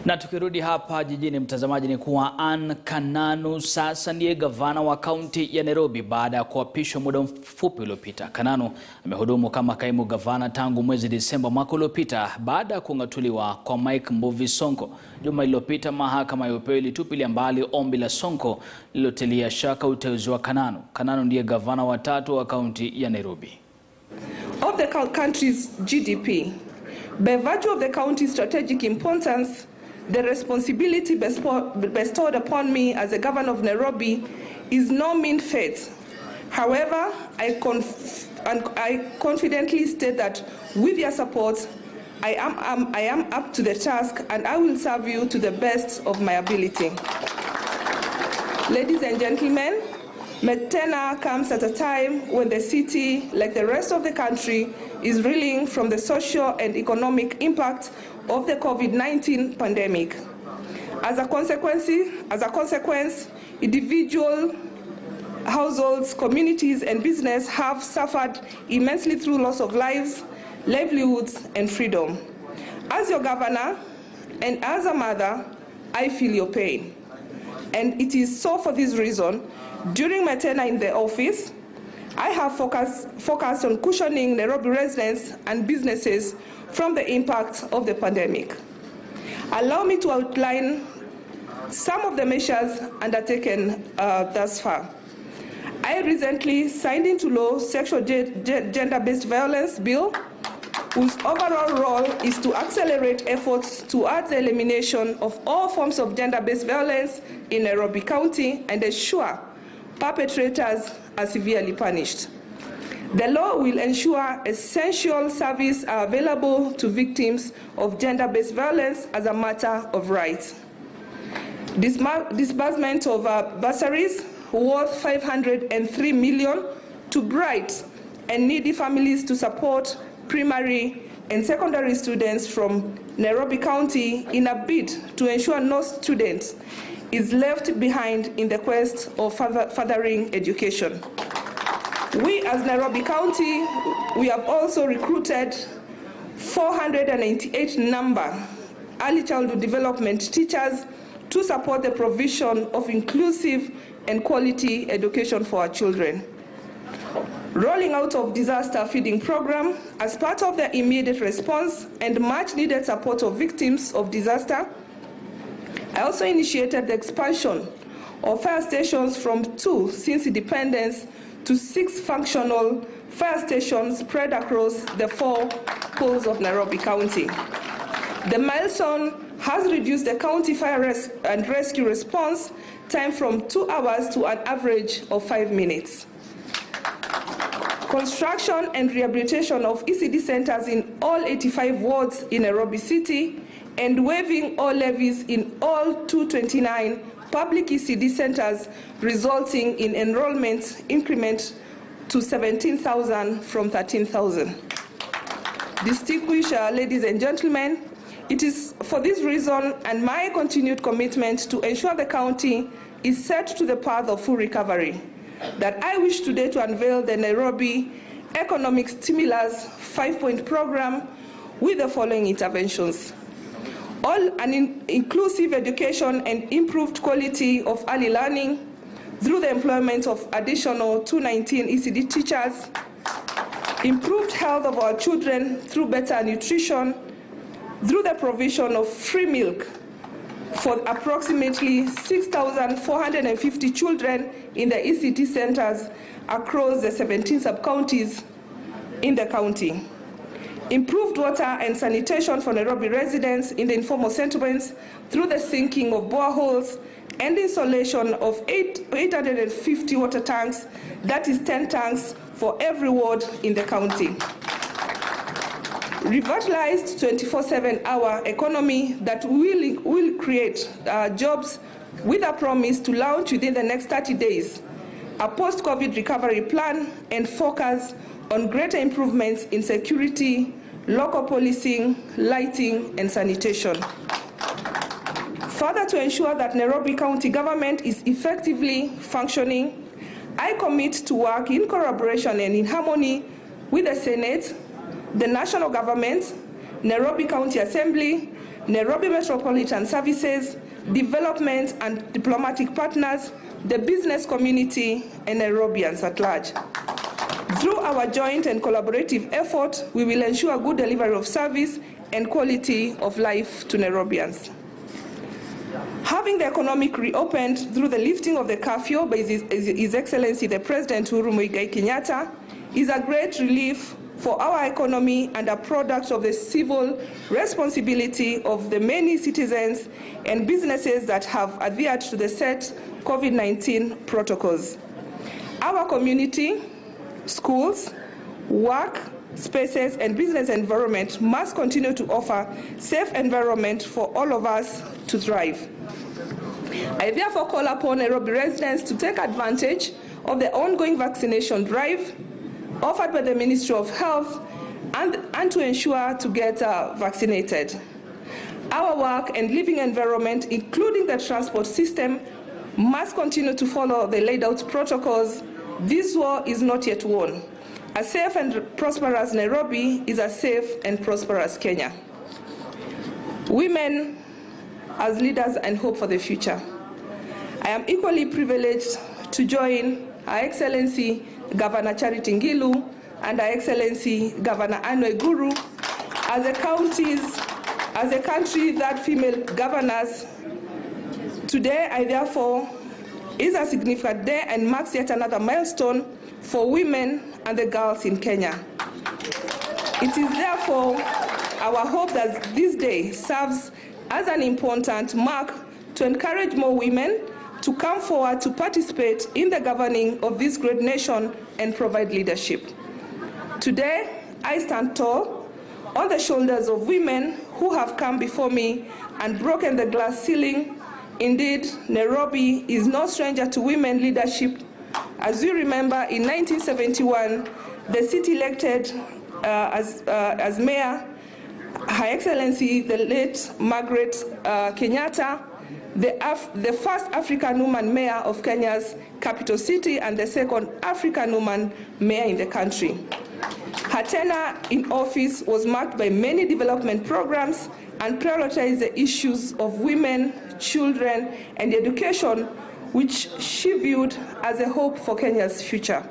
Na tukirudi hapa jijini, mtazamaji, ni kuwa Kananu sasa ndiye gavana wa kaunti ya Nairobi baada ya kuapishwa muda mfupi uliopita. Kananu amehudumu kama kaimu gavana tangu mwezi Disemba mwaka uliopita baada ya kung'atuliwa kwa Mike Mbuvi Sonko. Juma lililopita mahakama ya upeo ilitupilia mbali ombi la Sonko lilotilia shaka uteuzi wa Kananu. Kananu ndiye gavana wa tatu wa kaunti ya Nairobi. Of the country's GDP, by virtue of the county's strategic importance, the responsibility bestowed upon me as a governor of Nairobi is no mean feat. However, I confidently state that with your support, I am up to the task and I will serve you to the best of my ability. Ladies and gentlemen, my tenure comes at a time when the city, like the rest of the country, is reeling from the social and economic impact of the COVID-19 pandemic. As a consequence, individual households, communities, and business have suffered immensely through loss of lives, livelihoods, and freedom. As your governor and as a mother, I feel your pain. And it is so for this reason, during my tenure in the office, I have focused on cushioning Nairobi residents and businesses from the impact of the pandemic. Allow me to outline some of the measures undertaken thus far. I recently signed into law Sexual Gender-Based Violence Bill, whose overall role is to accelerate efforts towards the elimination of all forms of gender-based violence in Nairobi County and ensure perpetrators are severely punished. The law will ensure essential services are available to victims of gender-based violence as a matter of right. Disbursement of bursaries worth 503 million to bright and needy families to support primary and secondary students from Nairobi County in a bid to ensure no student is left behind in the quest of furthering education. We as Nairobi County, we have also recruited 498 number early childhood development teachers to support the provision of inclusive and quality education for our children. Rolling out of disaster feeding program as part of the immediate response and much needed support of victims of disaster. I also initiated the expansion of fire stations from 2 since independence to 6 functional fire stations spread across the 4 poles of Nairobi County. The milestone has reduced the county fire and rescue response time from 2 hours to an average of 5 minutes. Construction and rehabilitation of ECD centers in all 85 wards in Nairobi City and waiving all levies in all 229 public ECD centers, resulting in enrollment increment to 17,000 from 13,000. Distinguished ladies and gentlemen, it is for this reason and my continued commitment to ensure the county is set to the path of full recovery that I wish today to unveil the Nairobi Economic Stimulus 5-point program with the following interventions. All an inclusive education and improved quality of early learning through the employment of additional 219 ECD teachers, improved health of our children through better nutrition, through the provision of free milk for approximately 6,450 children in the ECD centers across the 17 sub-counties in the county. Improved water and sanitation for Nairobi residents in the informal settlements through the sinking of boreholes and installation of 850 water tanks, that is 10 tanks for every ward in the county. Revitalized 24/7-hour economy that will create jobs with a promise to launch within the next 30 days, a post-COVID recovery plan and focus on greater improvements in security, local policing, lighting, and sanitation. Further, to ensure that Nairobi County government is effectively functioning, I commit to work in collaboration and in harmony with the Senate, the national government, Nairobi County Assembly, Nairobi Metropolitan Services, development and diplomatic partners, the business community, and Nairobians at large. Through our joint and collaborative effort, we will ensure good delivery of service and quality of life to Nairobians. Having the economic reopened through the lifting of the curfew by His Excellency the President Uhuru Muigai Kenyatta is a great relief for our economy and a product of the civil responsibility of the many citizens and businesses that have adhered to the set COVID-19 protocols. Our community, schools, work spaces, and business environment must continue to offer safe environment for all of us to thrive. I therefore call upon Nairobi residents to take advantage of the ongoing vaccination drive offered by the Ministry of Health and to ensure to get vaccinated. Our work and living environment, including the transport system, must continue to follow the laid out protocols. This war is not yet won. A safe and prosperous Nairobi is a safe and prosperous Kenya. Women as leaders and hope for the future. I am equally privileged to join Her Excellency Governor Charity Ngilu and Her Excellency Governor Anne Guru as a country that female governors. Today, I therefore is a significant day and marks yet another milestone for women and the girls in Kenya. It is therefore our hope that this day serves as an important mark to encourage more women to come forward to participate in the governing of this great nation and provide leadership. Today, I stand tall on the shoulders of women who have come before me and broken the glass ceiling. Indeed, Nairobi is no stranger to women leadership. As you remember, in 1971, the city elected as mayor Her Excellency the late Margaret Kenyatta, the first African woman mayor of Kenya's capital city and the second African woman mayor in the country. Her tenure in office was marked by many development programs and prioritized the issues of women, children, and education, which she viewed as a hope for Kenya's future.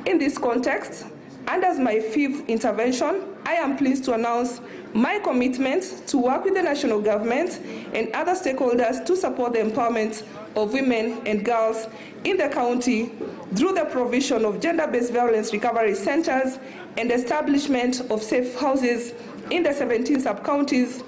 In this context, and as my fifth intervention, I am pleased to announce my commitment to work with the national government and other stakeholders to support the empowerment of women and girls in the county through the provision of gender-based violence recovery centers and establishment of safe houses in the 17 sub-counties.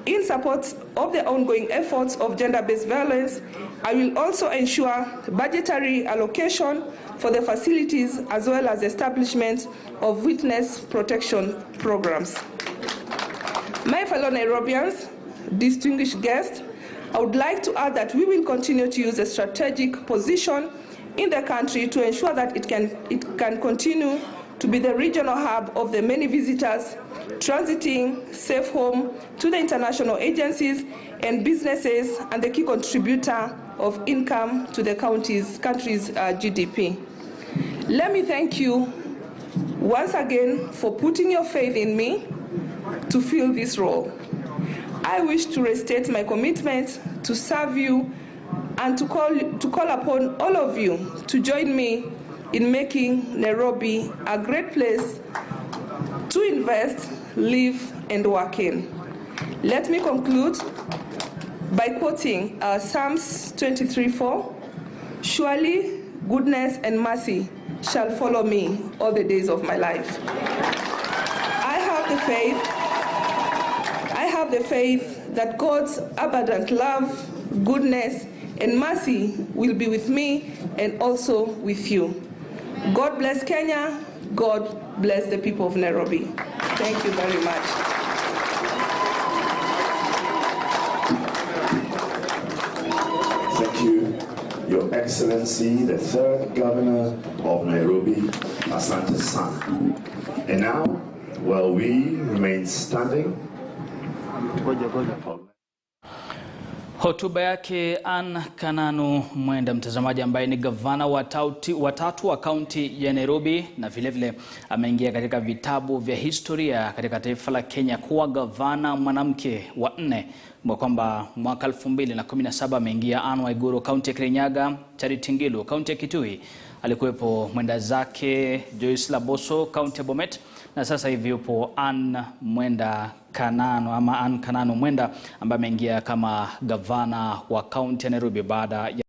In support of the ongoing efforts of gender-based violence, I will also ensure budgetary allocation for the facilities as well as establishment of witness protection programs. My fellow Nairobians, distinguished guests, I would like to add that we will continue to use a strategic position in the country to ensure that it can continue to be the regional hub of the many visitors transiting safe home to the international agencies and businesses and the key contributor of income to the country's GDP. Let me thank you once again for putting your faith in me to fill this role. I wish to restate my commitment to serve you and to call upon all of you to join me in making Nairobi a great place to invest, live, and work in. Let me conclude by quoting Psalms 23:4, "Surely goodness and mercy shall follow me all the days of my life." I have the faith that God's abundant love, goodness, and mercy will be with me and also with you. God bless Kenya. God bless the people of Nairobi. Thank you very much. Thank you, Your Excellency, the third Governor of Nairobi, Asante Sana. And now, while we remain standing, Hotuba yake Ann Kananu Mwenda, mtazamaji, ambaye ni gavana watatu wa kaunti ya Nairobi na vilevile ameingia katika vitabu vya historia katika taifa la Kenya kuwa gavana mwanamke wa 4, kwamba mwaka 2017 ameingia Ann Waiguru kaunti ya Kirinyaga, Charity Ngilu kaunti ya Kitui, alikuwepo mwenda zake Joyce Laboso kaunti ya Bomet, na sasa hivi yupo Ann Mwenda Kananu ama Ann Kananu Mwenda ambaye ameingia kama gavana wa kaunti ya Nairobi baada ya